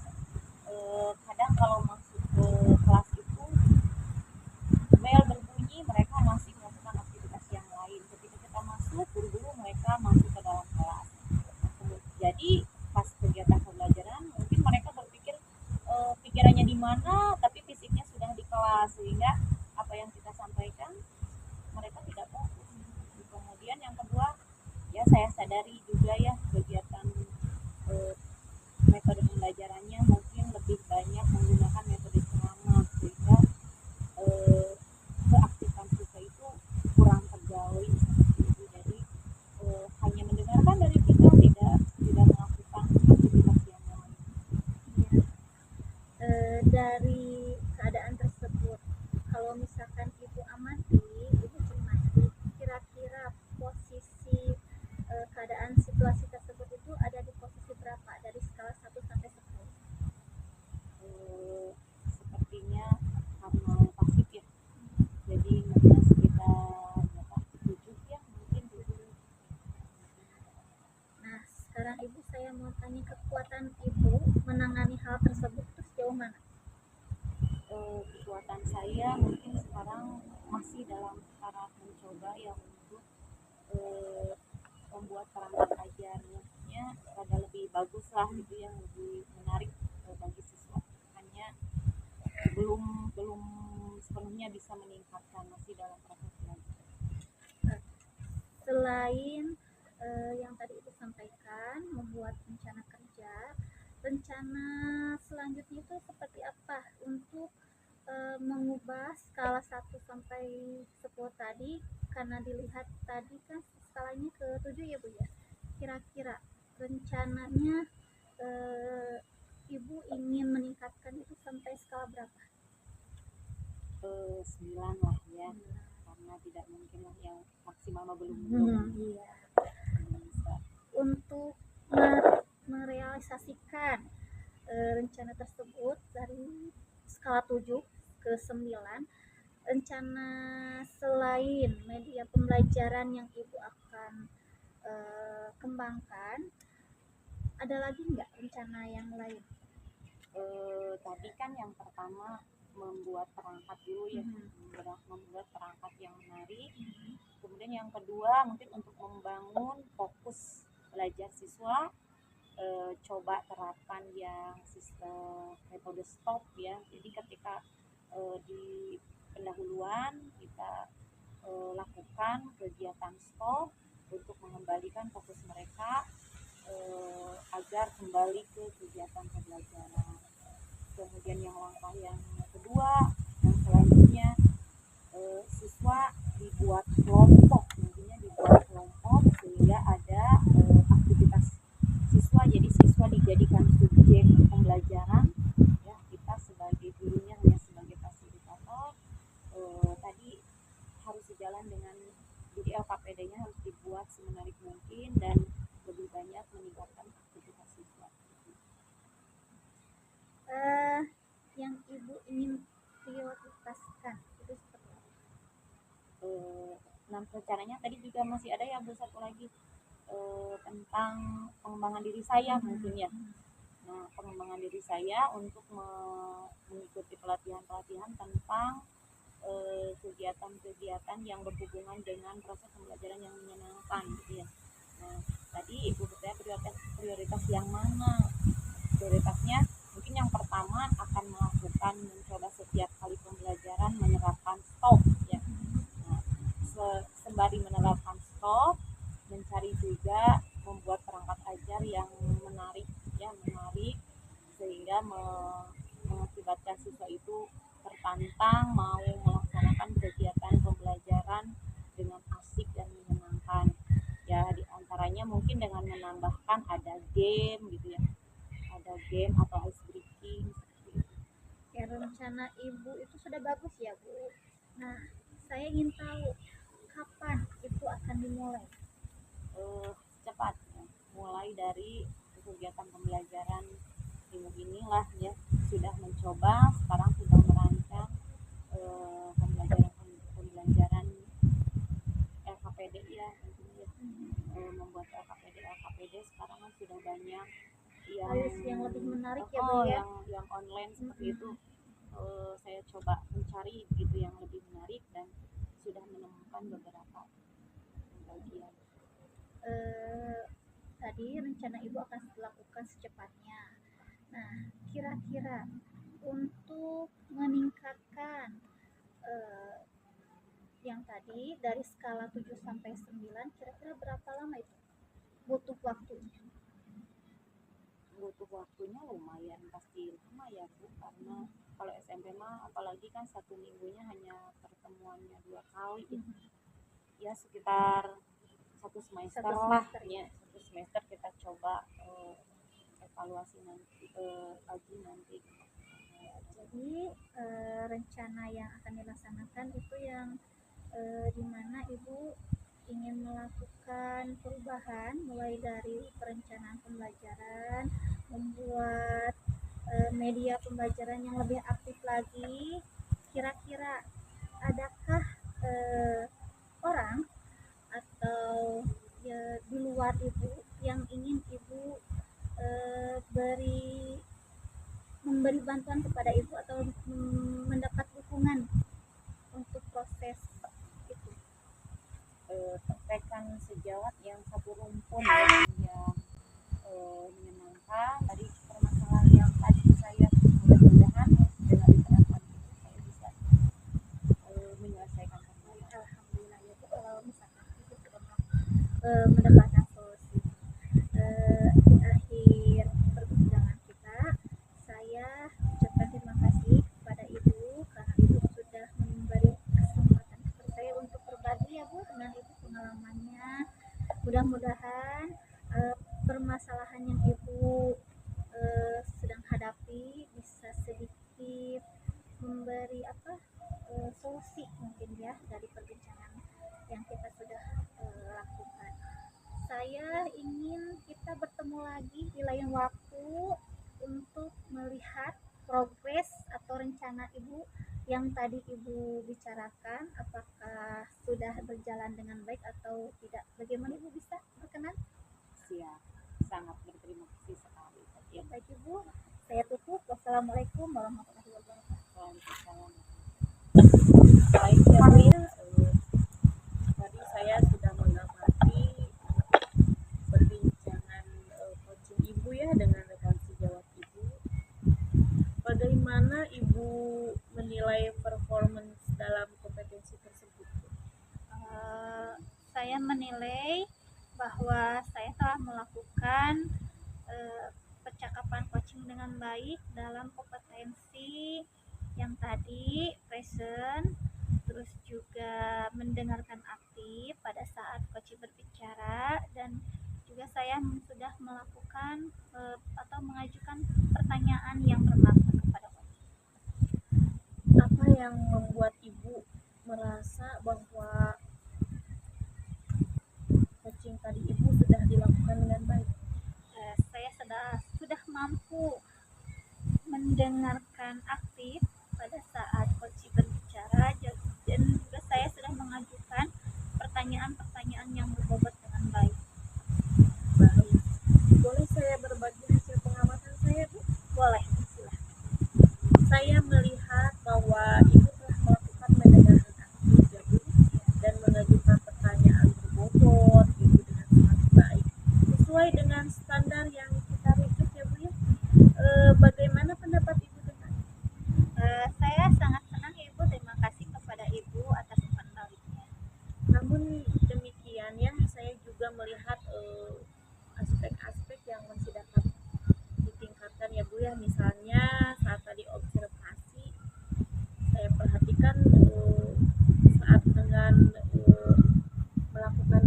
Kadang kalau masuk ke kelas itu bel berbunyi mereka masih melakukan aktivitas yang lain. Ketika kita masuk, buru-buru mereka masuk ke dalam kelas. Jadi pas kegiatan pembelajaran mungkin mereka berpikir pikirannya di mana, tapi fisiknya sudah di kelas, sehingga apa yang kita sampaikan mereka tidak fokus. Kemudian yang kedua, ya saya sadari juga ya kegiatan metode pembelajarannya mungkin lebih banyak menggunakan metode ceramah, sehingga keaktifan siswa itu kurang tergali. Jadi hanya mendengarkan saya mungkin sekarang masih dalam tahap mencoba ya untuk eh, membuat perangkat ajarnya rada lebih bagus lah gitu, yang lebih menarik bagi siswa. Hanya belum belum sepenuhnya bisa meningkatkan, masih dalam proses belajar. Selain yang tadi itu sampaikan membuat rencana kerja, rencana selanjutnya itu seperti apa untuk mengubah skala 1 sampai 10 tadi, karena dilihat tadi kan skalanya ke 7 ya Bu ya. Kira-kira rencananya eh, Ibu ingin meningkatkan itu sampai skala berapa? 9 lah ya, karena tidak mungkin lah yang maksimal mah belum Iya. bisa. Untuk merealisasikan rencana tersebut dari skala 7 ke 9, rencana selain media pembelajaran yang Ibu akan kembangkan, ada lagi nggak rencana yang lain? Tadi kan yang pertama membuat perangkat dulu ya, Mhm. membuat perangkat yang menarik. Kemudian yang kedua mungkin untuk membangun fokus belajar siswa, coba terapkan yang sistem metode stop ya. Jadi ketika di pendahuluan kita lakukan kegiatan stop untuk mengembalikan fokus mereka agar kembali ke kegiatan pembelajaran. Kemudian yang langkah yang kedua, yang selanjutnya siswa dibuat kelompok, nantinya dibuat kelompok sehingga ada aktivitas siswa. Jadi siswa dijadikan subjek pembelajaran ya, kita sebagai gurunya hanya sebagai fasilitator. Tadi harus sejalan dengan, jadi LKPD-nya harus dibuat semenarik mungkin dan lebih banyak meningkatkan aktivitas siswa. Yang Ibu ingin prioritaskan itu seperti apa? Nah, rencananya tadi juga masih ada ya Bu, satu lagi tentang pengembangan diri saya mungkin ya. Nah, pengembangan diri saya untuk mengikuti pelatihan-pelatihan tentang kegiatan-kegiatan yang berhubungan dengan proses pembelajaran yang menyenangkan gitu ya. Nah, tadi Ibu bertanya prioritas yang mana? Prioritasnya mungkin yang pertama akan melakukan mencoba setiap kali pembelajaran menerapkan stop ya. Nah, sembari menerapkan stop, mencari juga membuat perangkat ajar yang menarik ya, menarik sehingga mengakibatkan siswa itu tertantang mau melaksanakan kegiatan pembelajaran dengan asik dan menyenangkan ya. Diantaranya mungkin dengan menambahkan ada game gitu ya, ada game atau ice breaking seperti itu. Ya, rencana Ibu itu sudah bagus ya Bu. Nah, saya ingin tahu kapan itu akan dimulai. Secepatnya mulai dari kegiatan pembelajaran minggu inilah ya, sudah mencoba, sekarang sudah merancang pembelajaran LKPD ya, tentunya membuat LKPD sekarang kan sudah banyak yang lebih menarik ya Bu ya. yang online seperti itu. Saya coba mencari gitu yang lebih menarik dan sudah menemukan beberapa bagian. Tadi rencana Ibu akan dilakukan secepatnya. Nah, kira-kira untuk meningkatkan yang tadi dari skala 7 sampai 9, kira-kira berapa lama itu butuh waktunya? Butuh waktunya lumayan pasti lama ya Bu, karena kalau SMP mah apalagi kan satu minggunya hanya pertemuannya 2 kali ya, sekitar satu semester lah ya. Satu semester kita coba evaluasi nanti lagi nanti. Jadi rencana yang akan dilaksanakan itu yang dimana Ibu ingin melakukan perubahan mulai dari perencanaan pembelajaran, membuat media pembelajaran yang lebih aktif lagi. Kira-kira adakah orang atau ya, di luar Ibu yang ingin Ibu memberi bantuan kepada Ibu atau mendapat dukungan sejawat yang satu rumpun ya, yang menyenangkan dari permasalahan yang tadi saya, mudah-mudahan dengan diterapkan itu saya bisa menyelesaikan permasalahan. Alhamdulillah ya Bu, kalau misalkan Ibu sudah mendapatkan solusi. Di akhir perbincangan kita, saya ucapkan terima kasih kepada Ibu karena Ibu sudah memberi kesempatan kepada saya untuk berbagi ya Bu dengan Ibu pengalamannya. Mudah-mudahan permasalahan yang Ibu sedang hadapi bisa sedikit memberi solusi mungkin ya dari perbincangan yang kita sudah lakukan. Saya ingin kita bertemu lagi di lain waktu untuk melihat progres atau rencana Ibu yang tadi Ibu bicarakan, apakah sudah berjalan dengan baik atau tidak. Bagaimana Ibu, bisa berkenan? Siap, sangat berterima kasih sekali. Ya, Baik Ibu, saya tutup. Wassalamualaikum warahmatullahi wabarakatuh. Waalaikumsalam. Baik ya Bu ya, tadi saya sudah mengamati perbincangan coaching Ibu ya dengan rekan sejawat Ibu. Bagaimana Ibu menilai performance dalam kompetensi tersebut? Saya menilai bahwa saya telah melakukan percakapan coaching dengan baik dalam kompetensi yang tadi present, terus juga mendengarkan aktif pada saat coach berbicara, dan juga saya sudah melakukan atau mengajukan pertanyaan yang bermakna kepada coach. Apa yang membuat Ibu merasa bahwa coaching tadi Ibu sudah dilakukan dengan baik? Saya sudah mampu mendengarkan aktif pada saat coach berbicara, dan juga saya sudah mengajukan pertanyaan-pertanyaan yang berbobot dengan baik. Baik. Boleh saya berbagi hasil pengamatan saya, Bu? Boleh, silahkan. Saya melihat bahwa Ibu telah melakukan mendengarkan aktif ya Bu, dan mengajukan pertanyaan berbobot Ibu dengan sangat baik, sesuai dengan standar yang kita rujuk ya Bu ya. Bagaimana pendapat Ibu tentang itu? Saya sangat senang Ibu, terima kasih kepada Ibu atas umpan baliknya. Namun demikian ya, saya juga melihat aspek-aspek yang masih dapat ditingkatkan ya Bu ya. Misalnya saat tadi observasi, saya perhatikan saat dengan melakukan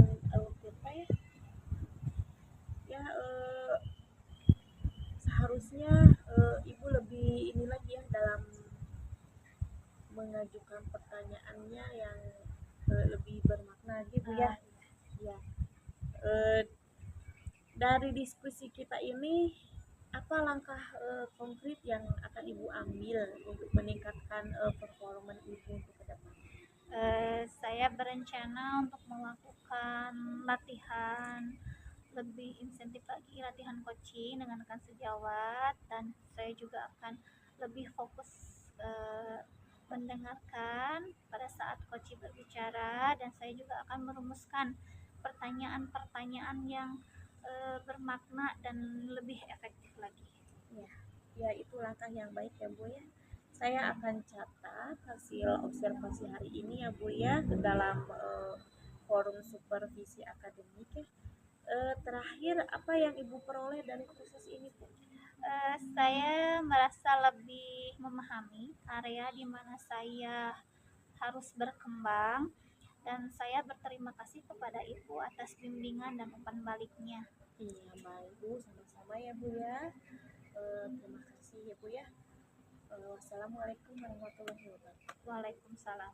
seharusnya Ibu lebih ini lagi ya dalam mengajukan pertanyaannya yang lebih bermakna gitu ya. Ya. Dari diskusi kita ini, apa langkah konkret yang akan Ibu ambil untuk meningkatkan performa Ibu untuk ke depan? Saya berencana untuk melakukan latihan lebih insentif lagi, latihan coaching dengan rekan sejawat, dan saya juga akan lebih fokus mendengarkan pada saat coach berbicara, dan saya juga akan merumuskan pertanyaan-pertanyaan yang bermakna dan lebih efektif lagi. Ya itu langkah yang baik ya Bu ya. Saya akan catat hasil observasi hari ini ya Bu ya ke dalam forum supervisi akademik ya. Terakhir, apa yang Ibu peroleh dari proses ini Bu? Saya merasa lebih memahami area di mana saya harus berkembang, dan saya berterima kasih kepada Ibu atas bimbingan dan umpan baliknya. Iya baik Bu, sama-sama ya Bu ya. Terima kasih ya Bu ya. Wassalamualaikum warahmatullahi wabarakatuh. Waalaikumsalam.